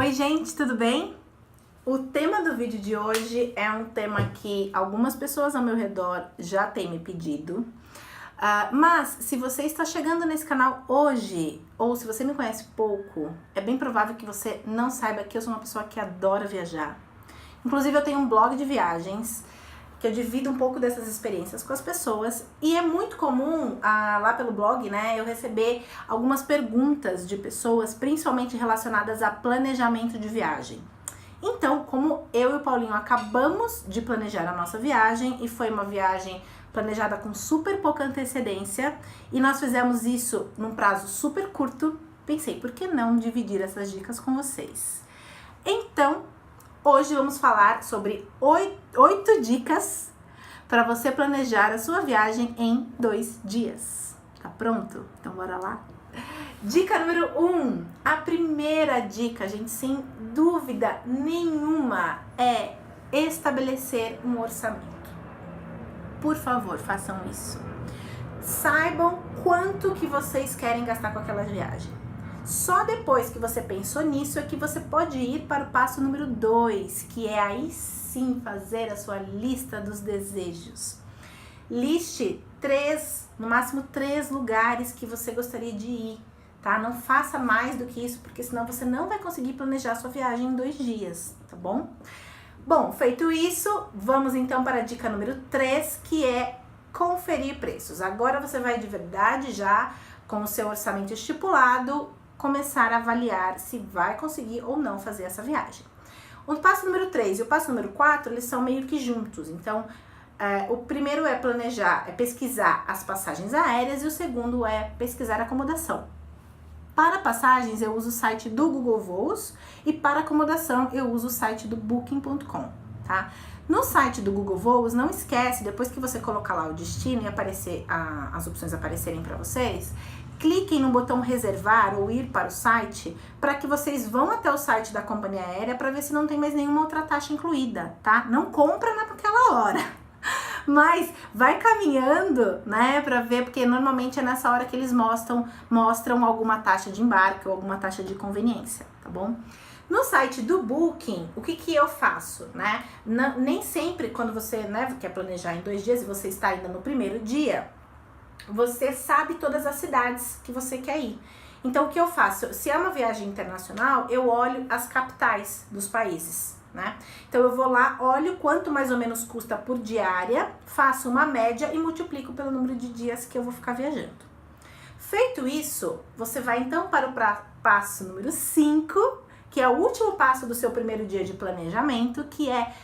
Oi gente, tudo bem? O tema do vídeo de hoje é um tema que algumas pessoas ao meu redor já têm me pedido. Mas se você está chegando nesse canal hoje, ou se você me conhece pouco, é bem provável que você não saiba que eu sou uma pessoa que adora viajar. Inclusive eu tenho um blog de viagens, que eu divido um pouco dessas experiências com as pessoas, e é muito comum lá pelo blog, né, eu receber algumas perguntas de pessoas, principalmente relacionadas a planejamento de viagem. Então, como eu e o Paulinho acabamos de planejar a nossa viagem, e foi uma viagem planejada com super pouca antecedência, e nós fizemos isso num prazo super curto, pensei, por que não dividir essas dicas com vocês? Então, hoje vamos falar sobre 8 dicas para você planejar a sua viagem em 2 dias. Tá pronto? Então bora lá? Dica número 1. A primeira dica, gente, sem dúvida nenhuma, é estabelecer um orçamento. Por favor, façam isso. Saibam quanto que vocês querem gastar com aquela viagem. Só depois que você pensou nisso é que você pode ir para o passo número 2, que é aí sim fazer a sua lista dos desejos. Liste 3, no máximo 3 lugares que você gostaria de ir, tá? Não faça mais do que isso, porque senão você não vai conseguir planejar a sua viagem em 2 dias, tá bom? Bom, feito isso, vamos então para a dica número 3, que é conferir preços. Agora você vai de verdade já, com o seu orçamento estipulado, começar a avaliar se vai conseguir ou não fazer essa viagem. O passo número 3 e o passo número 4, eles são meio que juntos. Então, o primeiro é planejar, é pesquisar as passagens aéreas, e o segundo é pesquisar a acomodação. Para passagens, eu uso o site do Google Voos, e para acomodação, eu uso o site do Booking.com, tá? No site do Google Voos, não esquece, depois que você colocar lá o destino e aparecer as opções aparecerem para vocês, cliquem no botão reservar ou ir para o site, para que vocês vão até o site da companhia aérea para ver se não tem mais nenhuma outra taxa incluída, tá? Não compra naquela hora, mas vai caminhando, né, para ver, porque normalmente é nessa hora que eles mostram alguma taxa de embarque ou alguma taxa de conveniência, tá bom? No site do Booking, o que eu faço, né? Nem sempre quando você, né, quer planejar em 2 dias e você está ainda no primeiro dia, você sabe todas as cidades que você quer ir. Então, o que eu faço? Se é uma viagem internacional, eu olho as capitais dos países, né? Então, eu vou lá, olho quanto mais ou menos custa por diária, faço uma média e multiplico pelo número de dias que eu vou ficar viajando. Feito isso, você vai então para o passo número 5, que é o último passo do seu primeiro dia de planejamento, que é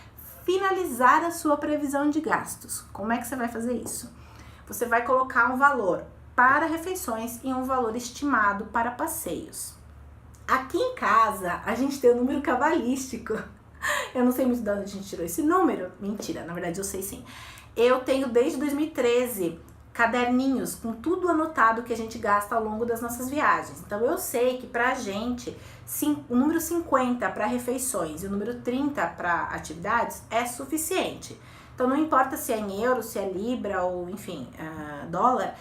finalizar a sua previsão de gastos. Como é que você vai fazer isso? Você vai colocar um valor para refeições e um valor estimado para passeios. Aqui em casa, a gente tem um número cabalístico. Eu não sei muito de onde a gente tirou esse número. Mentira, na verdade eu sei sim. Eu tenho desde 2013 caderninhos com tudo anotado que a gente gasta ao longo das nossas viagens. Então eu sei que pra gente, o número 50 para refeições e o número 30 para atividades é suficiente. Então, não importa se é em euro, se é libra ou, enfim, dólar,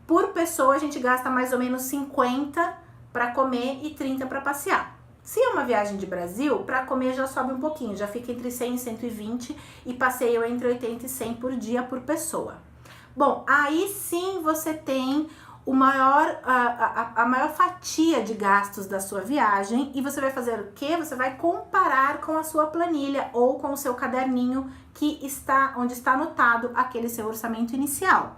por pessoa a gente gasta mais ou menos 50 para comer e 30 para passear. Se é uma viagem de Brasil, para comer já sobe um pouquinho, já fica entre 100 e 120 e passeio entre 80 e 100 por dia por pessoa. Bom, aí sim você tem a maior fatia de gastos da sua viagem, e você vai fazer o quê? Você vai comparar com a sua planilha ou com o seu caderninho onde está anotado aquele seu orçamento inicial.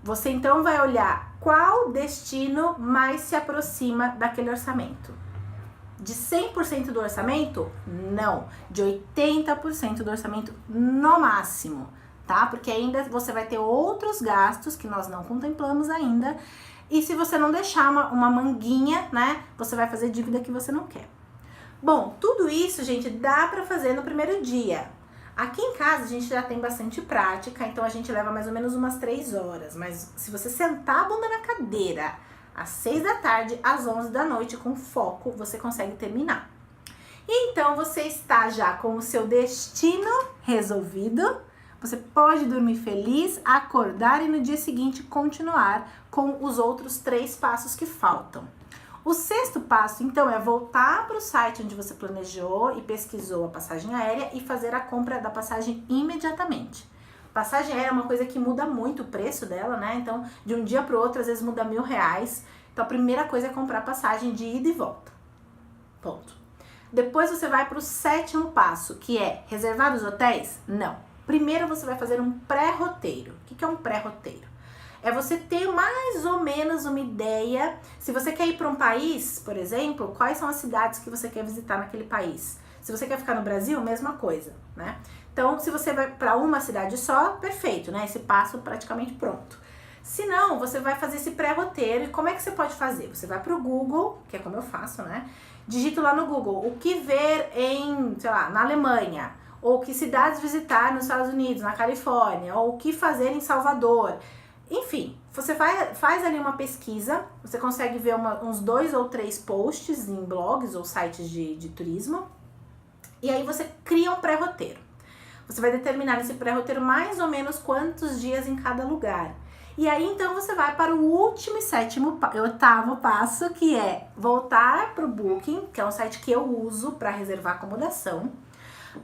Você então vai olhar qual destino mais se aproxima daquele orçamento. De 100% do orçamento? Não. De 80% do orçamento no máximo, tá? Porque ainda você vai ter outros gastos que nós não contemplamos ainda. E se você não deixar uma manguinha, né, você vai fazer dívida que você não quer. Bom, tudo isso, gente, dá pra fazer no primeiro dia. Aqui em casa a gente já tem bastante prática, então a gente leva mais ou menos umas 3 horas. Mas se você sentar a bunda na cadeira às 6 da tarde, às 11 da noite, com foco, você consegue terminar. E então você está já com o seu destino resolvido. Você pode dormir feliz, acordar e no dia seguinte continuar com os outros 3 passos que faltam. O sexto passo, então, é voltar para o site onde você planejou e pesquisou a passagem aérea e fazer a compra da passagem imediatamente. Passagem aérea é uma coisa que muda muito o preço dela, né? Então, de um dia para o outro, às vezes muda R$1.000. Então, a primeira coisa é comprar passagem de ida e volta. Ponto. Depois você vai para o sétimo passo, que é reservar os hotéis? Não. Primeiro você vai fazer um pré-roteiro. O que é um pré-roteiro? É você ter mais ou menos uma ideia, se você quer ir para um país, por exemplo, quais são as cidades que você quer visitar naquele país. Se você quer ficar no Brasil, mesma coisa, né? Então, se você vai para uma cidade só, perfeito, né? Esse passo praticamente pronto. Se não, você vai fazer esse pré-roteiro. E como é que você pode fazer? Você vai para o Google, que é como eu faço, né? Digito lá no Google, o que ver em, sei lá, na Alemanha, ou que cidades visitar nos Estados Unidos, na Califórnia, ou o que fazer em Salvador. Enfim, você faz ali uma pesquisa, você consegue ver uns 2 ou 3 posts em blogs ou sites de turismo, e aí você cria um pré-roteiro. Você vai determinar nesse pré-roteiro mais ou menos quantos dias em cada lugar. E aí então você vai para o último e oitavo passo, que é voltar para o Booking, que é um site que eu uso para reservar acomodação,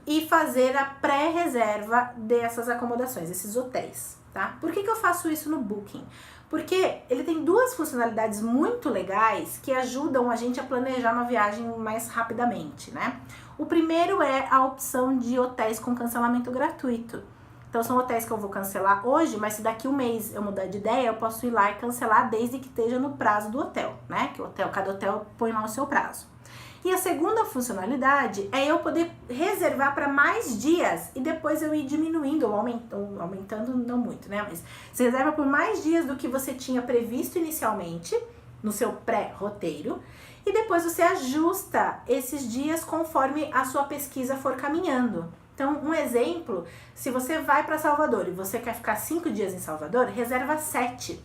e fazer a pré-reserva dessas acomodações, esses hotéis. Tá? Por que eu faço isso no Booking? Porque ele tem 2 funcionalidades muito legais que ajudam a gente a planejar uma viagem mais rapidamente, né? O primeiro é a opção de hotéis com cancelamento gratuito. Então são hotéis que eu vou cancelar hoje, mas se daqui um mês eu mudar de ideia, eu posso ir lá e cancelar desde que esteja no prazo do hotel, né? Que cada hotel põe lá o seu prazo. E a segunda funcionalidade é eu poder reservar para mais dias e depois eu ir diminuindo ou aumentando não muito, né? Mas você reserva por mais dias do que você tinha previsto inicialmente no seu pré-roteiro e depois você ajusta esses dias conforme a sua pesquisa for caminhando. Então, um exemplo, se você vai para Salvador e você quer ficar 5 dias em Salvador, reserva 7.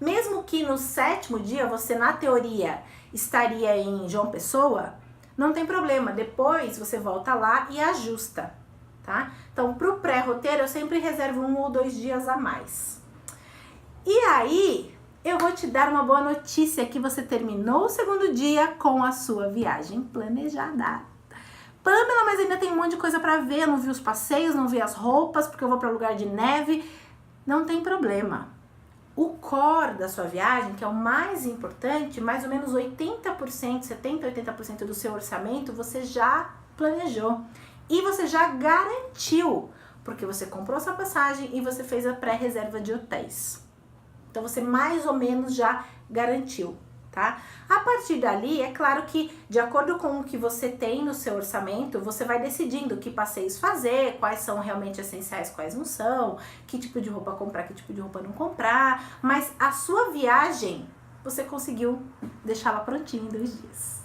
Mesmo que no 7º dia você, na teoria, estaria em João Pessoa, não tem problema. Depois você volta lá e ajusta, tá? Então, pro pré-roteiro, eu sempre reservo 1 ou 2 dias a mais. E aí, eu vou te dar uma boa notícia que você terminou o 2º dia com a sua viagem planejada. Pamela, mas ainda tem um monte de coisa pra ver. Eu não vi os passeios, não vi as roupas, porque eu vou para lugar de neve. Não tem problema. O core da sua viagem, que é o mais importante, mais ou menos 80%, 70%, 80% do seu orçamento, você já planejou. E você já garantiu, porque você comprou sua passagem e você fez a pré-reserva de hotéis. Então você mais ou menos já garantiu, tá? A partir dali, é claro que de acordo com o que você tem no seu orçamento, você vai decidindo que passeios fazer, quais são realmente essenciais, quais não são, que tipo de roupa comprar, que tipo de roupa não comprar, mas a sua viagem, você conseguiu deixá-la prontinha em 2 dias.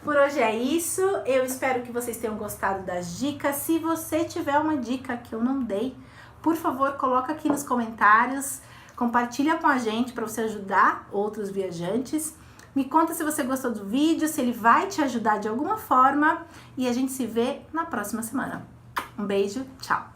Por hoje é isso, eu espero que vocês tenham gostado das dicas. Se você tiver uma dica que eu não dei, por favor, coloca aqui nos comentários, compartilha com a gente para você ajudar outros viajantes. Me conta se você gostou do vídeo, se ele vai te ajudar de alguma forma e a gente se vê na próxima semana. Um beijo, tchau!